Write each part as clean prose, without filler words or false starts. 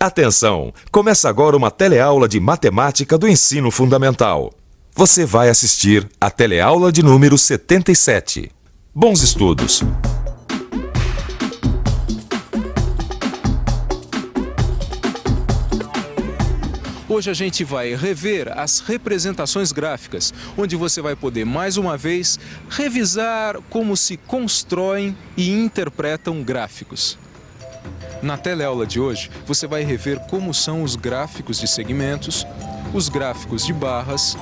Atenção! Começa agora uma teleaula de matemática do ensino fundamental. Você vai assistir a teleaula de número 77. Bons estudos! Hoje a gente vai rever as representações gráficas, onde você vai poder, mais uma vez, revisar como se constroem e interpretam gráficos. Na teleaula de hoje, você vai rever como são os gráficos de segmentos, os gráficos de barras,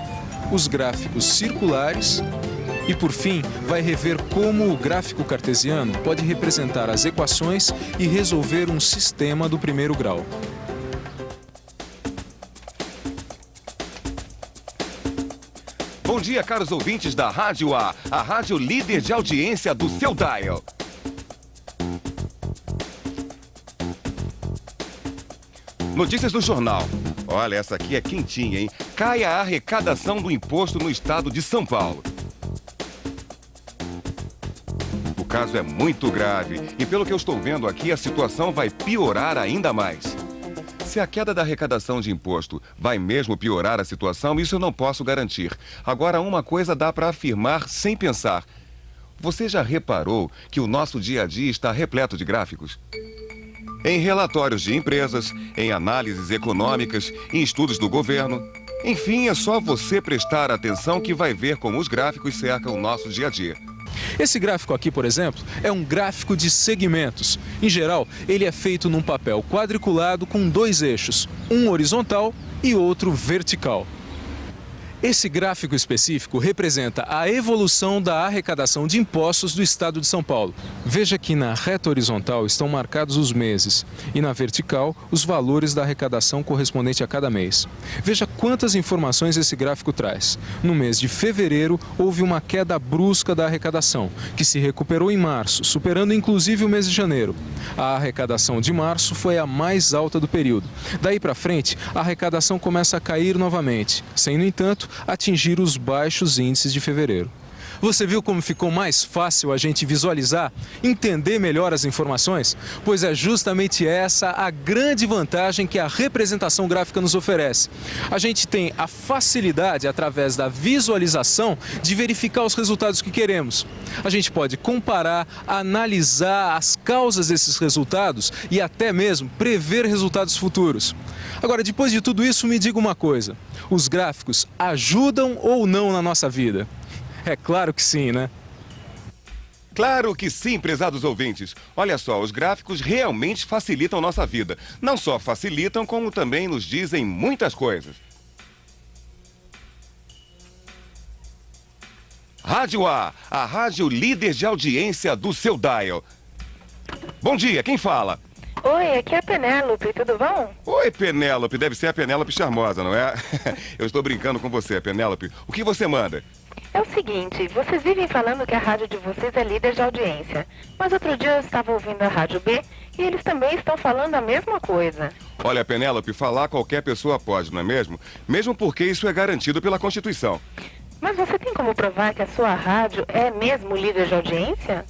os gráficos circulares e, por fim, vai rever como o gráfico cartesiano pode representar as equações e resolver um sistema do primeiro grau. Bom dia, caros ouvintes da Rádio A rádio líder de audiência do seu dial. Notícias do jornal. Olha, essa aqui é quentinha, hein? Cai a arrecadação do imposto no estado de São Paulo. O caso é muito grave e, pelo que eu estou vendo aqui, a situação vai piorar ainda mais. Se a queda da arrecadação de imposto vai mesmo piorar a situação, isso eu não posso garantir. Agora, uma coisa dá para afirmar sem pensar. Você já reparou que o nosso dia a dia está repleto de gráficos? Em relatórios de empresas, em análises econômicas, em estudos do governo. Enfim, é só você prestar atenção que vai ver como os gráficos cercam o nosso dia a dia. Esse gráfico aqui, por exemplo, é um gráfico de segmentos. Em geral, ele é feito num papel quadriculado com dois eixos, um horizontal e outro vertical. Esse gráfico específico representa a evolução da arrecadação de impostos do estado de São Paulo. Veja que na reta horizontal estão marcados os meses e na vertical os valores da arrecadação correspondente a cada mês. Veja quantas informações esse gráfico traz. No mês de fevereiro houve uma queda brusca da arrecadação, que se recuperou em março, superando inclusive o mês de janeiro. A arrecadação de março foi a mais alta do período. Daí para frente, a arrecadação começa a cair novamente, sem, no entanto, atingir os baixos índices de fevereiro. Você viu como ficou mais fácil a gente visualizar, entender melhor as informações? Pois é justamente essa a grande vantagem que a representação gráfica nos oferece. A gente tem a facilidade, através da visualização, de verificar os resultados que queremos. A gente pode comparar, analisar as causas desses resultados e até mesmo prever resultados futuros. Agora, depois de tudo isso, me diga uma coisa: os gráficos ajudam ou não na nossa vida? É claro que sim, né? Claro que sim, prezados ouvintes. Olha só, os gráficos realmente facilitam nossa vida. Não só facilitam, como também nos dizem muitas coisas. Rádio A rádio líder de audiência do seu dial. Bom dia, quem fala? Oi, aqui é a Penélope, tudo bom? Oi, Penélope, deve ser a Penélope charmosa, não é? Eu estou brincando com você, Penélope. O que você manda? É o seguinte, vocês vivem falando que a rádio de vocês é líder de audiência. Mas outro dia eu estava ouvindo a Rádio B e eles também estão falando a mesma coisa. Olha, Penélope, falar qualquer pessoa pode, não é mesmo? Mesmo porque isso é garantido pela Constituição. Mas você tem como provar que a sua rádio é mesmo líder de audiência?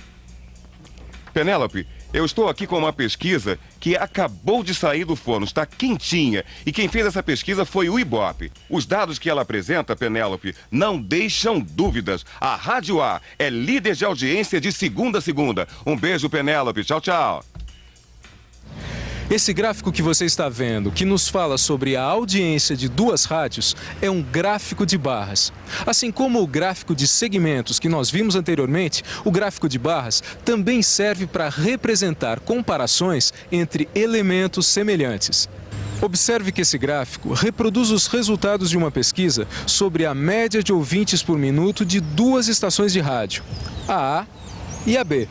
Penélope, eu estou aqui com uma pesquisa que acabou de sair do forno, está quentinha. E quem fez essa pesquisa foi o Ibope. Os dados que ela apresenta, Penélope, não deixam dúvidas. A Rádio A é líder de audiência de segunda a segunda. Um beijo, Penélope. Tchau, tchau. Esse gráfico que você está vendo, que nos fala sobre a audiência de duas rádios, é um gráfico de barras. Assim como o gráfico de segmentos que nós vimos anteriormente, o gráfico de barras também serve para representar comparações entre elementos semelhantes. Observe que esse gráfico reproduz os resultados de uma pesquisa sobre a média de ouvintes por minuto de duas estações de rádio, a A e a B.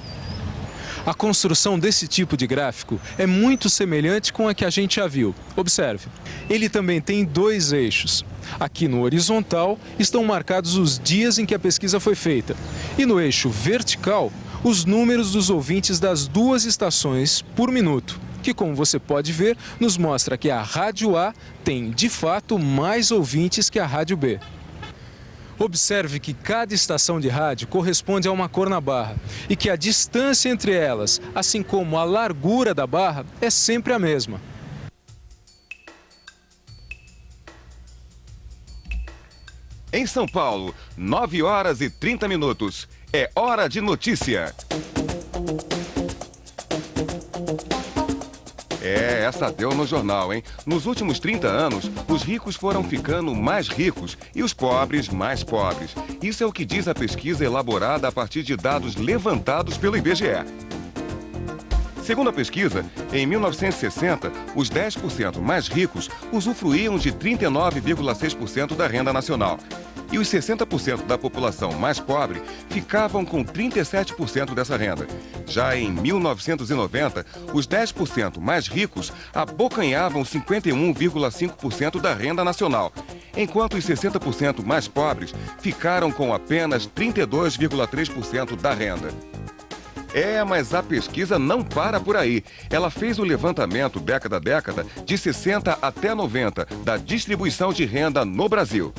A construção desse tipo de gráfico é muito semelhante com a que a gente já viu. Observe, ele também tem dois eixos. Aqui no horizontal estão marcados os dias em que a pesquisa foi feita. E no eixo vertical, os números dos ouvintes das duas estações por minuto, que, como você pode ver, nos mostra que a Rádio A tem, de fato, mais ouvintes que a Rádio B. Observe que cada estação de rádio corresponde a uma cor na barra e que a distância entre elas, assim como a largura da barra, é sempre a mesma. Em São Paulo, 9 horas e 30 minutos. É hora de notícia. Essa deu no jornal, hein? Nos últimos 30 anos, os ricos foram ficando mais ricos e os pobres mais pobres. Isso é o que diz a pesquisa elaborada a partir de dados levantados pelo IBGE. Segundo a pesquisa, em 1960, os 10% mais ricos usufruíam de 39,6% da renda nacional. E os 60% da população mais pobre ficavam com 37% dessa renda. Já em 1990, os 10% mais ricos abocanhavam 51,5% da renda nacional, enquanto os 60% mais pobres ficaram com apenas 32,3% da renda. Mas a pesquisa não para por aí. Ela fez o levantamento década a década, de 60 até 90, da distribuição de renda no Brasil.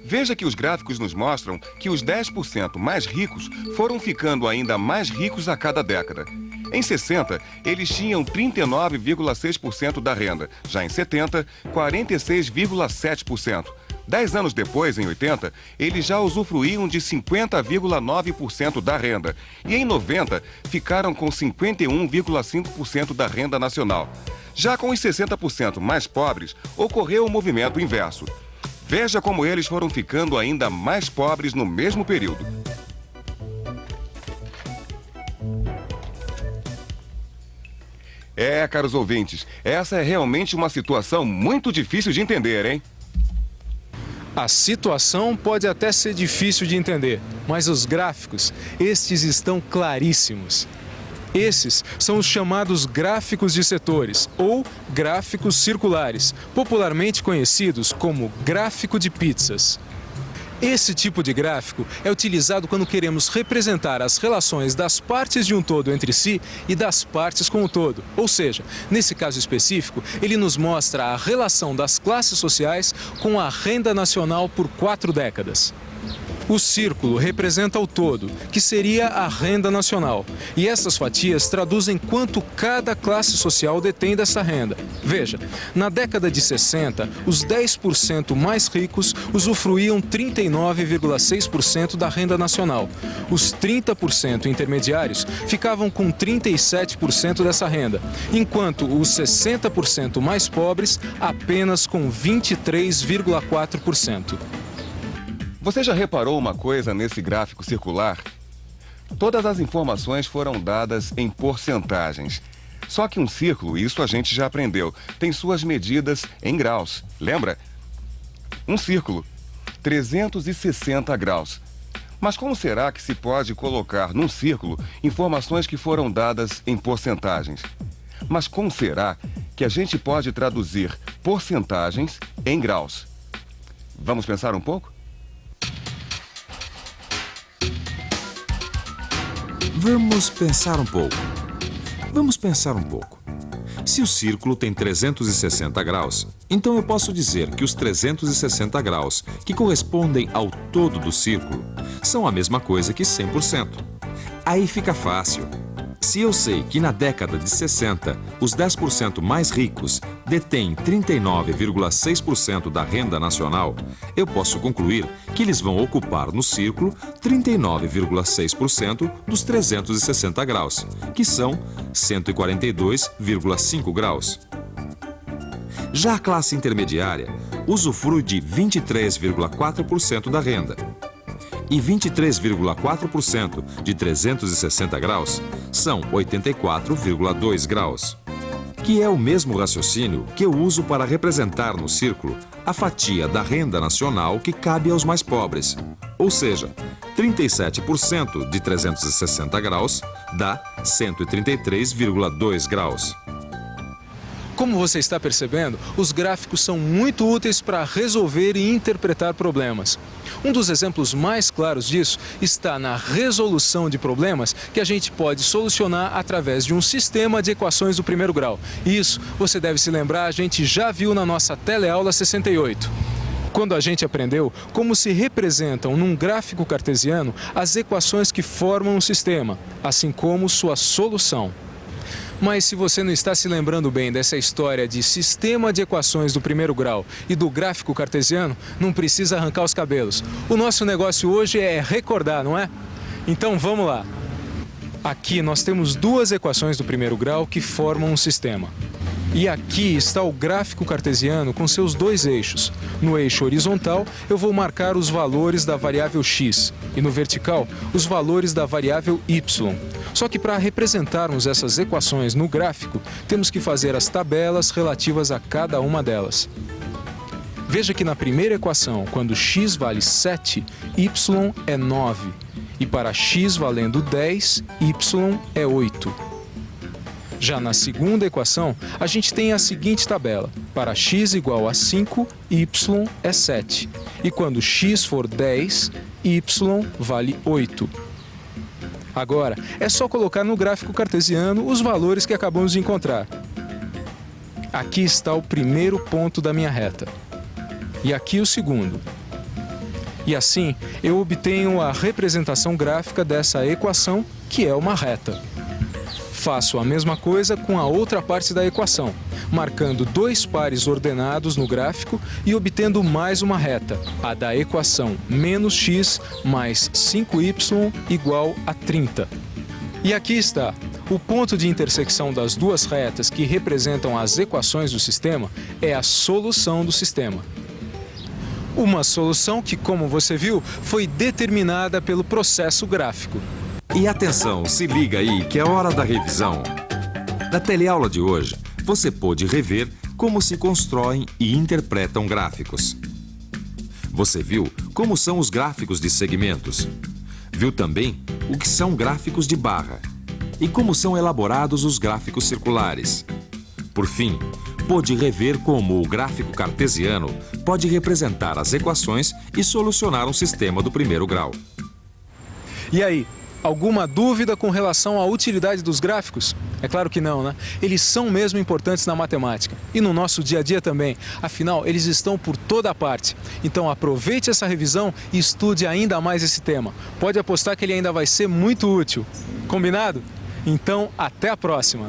Veja que os gráficos nos mostram que os 10% mais ricos foram ficando ainda mais ricos a cada década. Em 60, eles tinham 39,6% da renda. Já em 70, 46,7%. 10 anos depois, em 80, eles já usufruíam de 50,9% da renda. E em 90, ficaram com 51,5% da renda nacional. Já com os 60% mais pobres, ocorreu o movimento inverso. Veja como eles foram ficando ainda mais pobres no mesmo período. Caros ouvintes, essa é realmente uma situação muito difícil de entender, hein? A situação pode até ser difícil de entender, mas os gráficos, estes estão claríssimos. Esses são os chamados gráficos de setores, ou gráficos circulares, popularmente conhecidos como gráfico de pizzas. Esse tipo de gráfico é utilizado quando queremos representar as relações das partes de um todo entre si e das partes com o todo. Ou seja, nesse caso específico, ele nos mostra a relação das classes sociais com a renda nacional por 4 décadas. O círculo representa o todo, que seria a renda nacional. E essas fatias traduzem quanto cada classe social detém dessa renda. Veja, na década de 60, os 10% mais ricos usufruíam 39,6% da renda nacional. Os 30% intermediários ficavam com 37% dessa renda, enquanto os 60% mais pobres apenas com 23,4%. Você já reparou uma coisa nesse gráfico circular? Todas as informações foram dadas em porcentagens. Só que um círculo, isso a gente já aprendeu, tem suas medidas em graus. Lembra? Um círculo, 360 graus. Mas como será que se pode colocar num círculo informações que foram dadas em porcentagens? Mas como será que a gente pode traduzir porcentagens em graus? Vamos pensar um pouco? Vamos pensar um pouco. Se o círculo tem 360 graus, então eu posso dizer que os 360 graus, que correspondem ao todo do círculo, são a mesma coisa que 100%. Aí fica fácil. Se eu sei que na década de 60, os 10% mais ricos detêm 39,6% da renda nacional, eu posso concluir que eles vão ocupar no círculo 39,6% dos 360 graus, que são 142,5 graus. Já a classe intermediária usufrui de 23,4% da renda. E 23,4% de 360 graus são 84,2 graus. Que é o mesmo raciocínio que eu uso para representar no círculo a fatia da renda nacional que cabe aos mais pobres. Ou seja, 37% de 360 graus dá 133,2 graus. Como você está percebendo, os gráficos são muito úteis para resolver e interpretar problemas. Um dos exemplos mais claros disso está na resolução de problemas que a gente pode solucionar através de um sistema de equações do primeiro grau. Isso, você deve se lembrar, a gente já viu na nossa teleaula 68. Quando a gente aprendeu como se representam num gráfico cartesiano as equações que formam um sistema, assim como sua solução. Mas se você não está se lembrando bem dessa história de sistema de equações do primeiro grau e do gráfico cartesiano, não precisa arrancar os cabelos. O nosso negócio hoje é recordar, não é? Então vamos lá. Aqui nós temos duas equações do primeiro grau que formam um sistema. E aqui está o gráfico cartesiano com seus dois eixos. No eixo horizontal, eu vou marcar os valores da variável x e no vertical, os valores da variável y. Só que para representarmos essas equações no gráfico, temos que fazer as tabelas relativas a cada uma delas. Veja que na primeira equação, quando x vale 7, y é 9. E para x valendo 10, y é 8. Já na segunda equação, a gente tem a seguinte tabela. Para x igual a 5, y é 7. E quando x for 10, y vale 8. Agora, é só colocar no gráfico cartesiano os valores que acabamos de encontrar. Aqui está o primeiro ponto da minha reta. E aqui o segundo. E assim, eu obtenho a representação gráfica dessa equação, que é uma reta. Faço a mesma coisa com a outra parte da equação, marcando dois pares ordenados no gráfico e obtendo mais uma reta, a da equação menos x mais 5y igual a 30. E aqui está. O ponto de intersecção das duas retas que representam as equações do sistema é a solução do sistema. Uma solução que, como você viu, foi determinada pelo processo gráfico. E atenção, se liga aí que é hora da revisão. Na teleaula de hoje, você pôde rever como se constroem e interpretam gráficos. Você viu como são os gráficos de segmentos. Viu também o que são gráficos de barra e como são elaborados os gráficos circulares. Por fim, pôde rever como o gráfico cartesiano pode representar as equações e solucionar um sistema do primeiro grau. E aí? Alguma dúvida com relação à utilidade dos gráficos? É claro que não, né? Eles são mesmo importantes na matemática e no nosso dia a dia também. Afinal, eles estão por toda parte. Então aproveite essa revisão e estude ainda mais esse tema. Pode apostar que ele ainda vai ser muito útil. Combinado? Então, até a próxima!